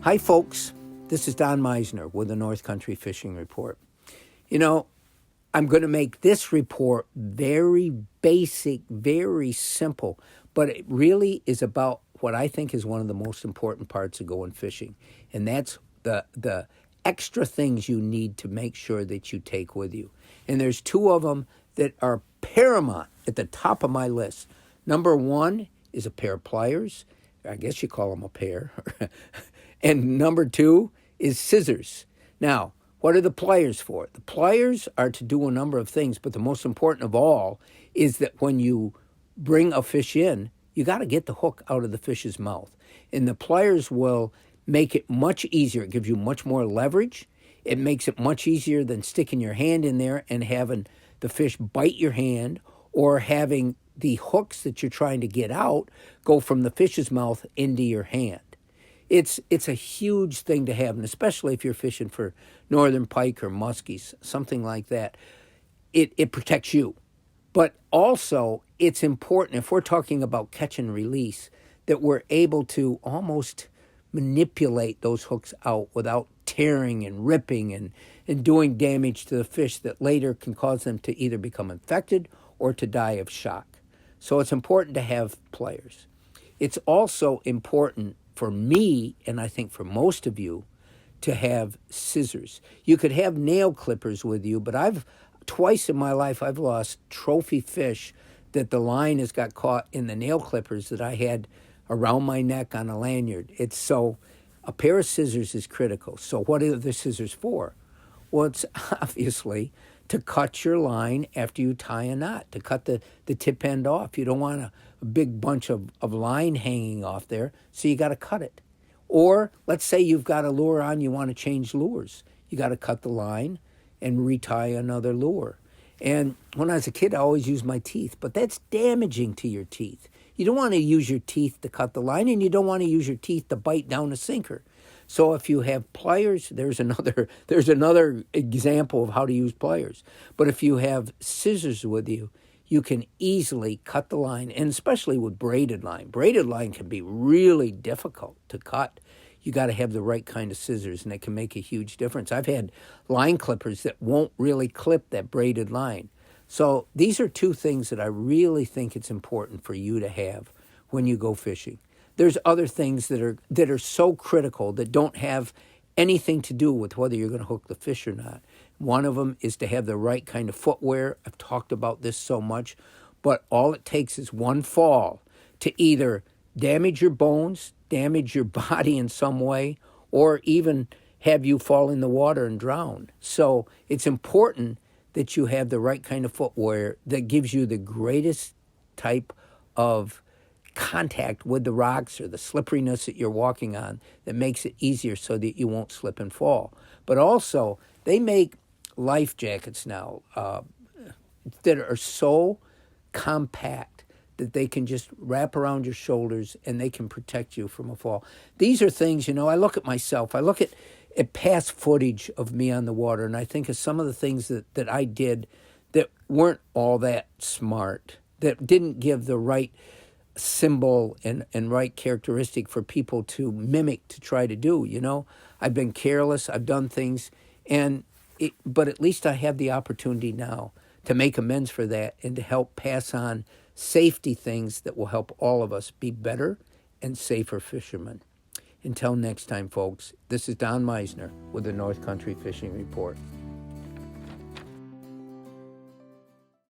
Hi, folks. This is Don Meissner with the North Country Fishing Report. You know, I'm going to make this report very basic, very simple, but it really is about what I think is one of the most important parts of going fishing, and that's the extra things you need to make sure that you take with you. And there's two of them that are paramount at the top of my list. Number one is a pair of pliers. I guess you call them a pair. And number two is scissors. Now, what are the pliers for? The pliers are to do a number of things, but the most important of all is that when you bring a fish in, you got to get the hook out of the fish's mouth. And the pliers will make it much easier. It gives you much more leverage. It makes it much easier than sticking your hand in there and having the fish bite your hand, or having the hooks that you're trying to get out go from the fish's mouth into your hand. It's a huge thing to have, and especially if you're fishing for northern pike or muskies, something like that. It protects you. But also, it's important, if we're talking about catch and release, that we're able to almost manipulate those hooks out without tearing and ripping and doing damage to the fish that later can cause them to either become infected or to die of shock. So it's important to have pliers. It's also important for me, and I think for most of you, to have scissors. You could have nail clippers with you, but twice in my life I've lost trophy fish that the line has got caught in the nail clippers that I had around my neck on a lanyard. So a pair of scissors is critical. So what are the scissors for? Well, it's obviously to cut your line after you tie a knot, to cut the tip end off. You don't want a big bunch of line hanging off there, so you got to cut it. Or let's say you've got a lure on, you want to change lures. You got to cut the line and retie another lure. And when I was a kid, I always used my teeth, but that's damaging to your teeth. You don't want to use your teeth to cut the line, and you don't want to use your teeth to bite down a sinker. So if you have pliers, there's another example of how to use pliers. But if you have scissors with you, you can easily cut the line, and especially with braided line. Braided line can be really difficult to cut. You got to have the right kind of scissors, and it can make a huge difference. I've had line clippers that won't really clip that braided line. So these are two things that I really think it's important for you to have when you go fishing. There's other things that are so critical that don't have anything to do with whether you're going to hook the fish or not. One of them is to have the right kind of footwear. I've talked about this so much, but all it takes is one fall to either damage your bones, damage your body in some way, or even have you fall in the water and drown. So it's important that you have the right kind of footwear that gives you the greatest type of contact with the rocks or the slipperiness that you're walking on that makes it easier so that you won't slip and fall. But also, they make life jackets now that are so compact that they can just wrap around your shoulders and they can protect you from a fall. These are things, I look at myself. I look at past footage of me on the water, and I think of some of the things that I did that weren't all that smart, that didn't give the right symbol and right characteristic for people to mimic, to try to do. I've been careless, I've done things, but at least I have the opportunity now to make amends for that and to help pass on safety things that will help all of us be better and safer fishermen. Until next time, folks, this is Don Meissner with the North Country Fishing Report.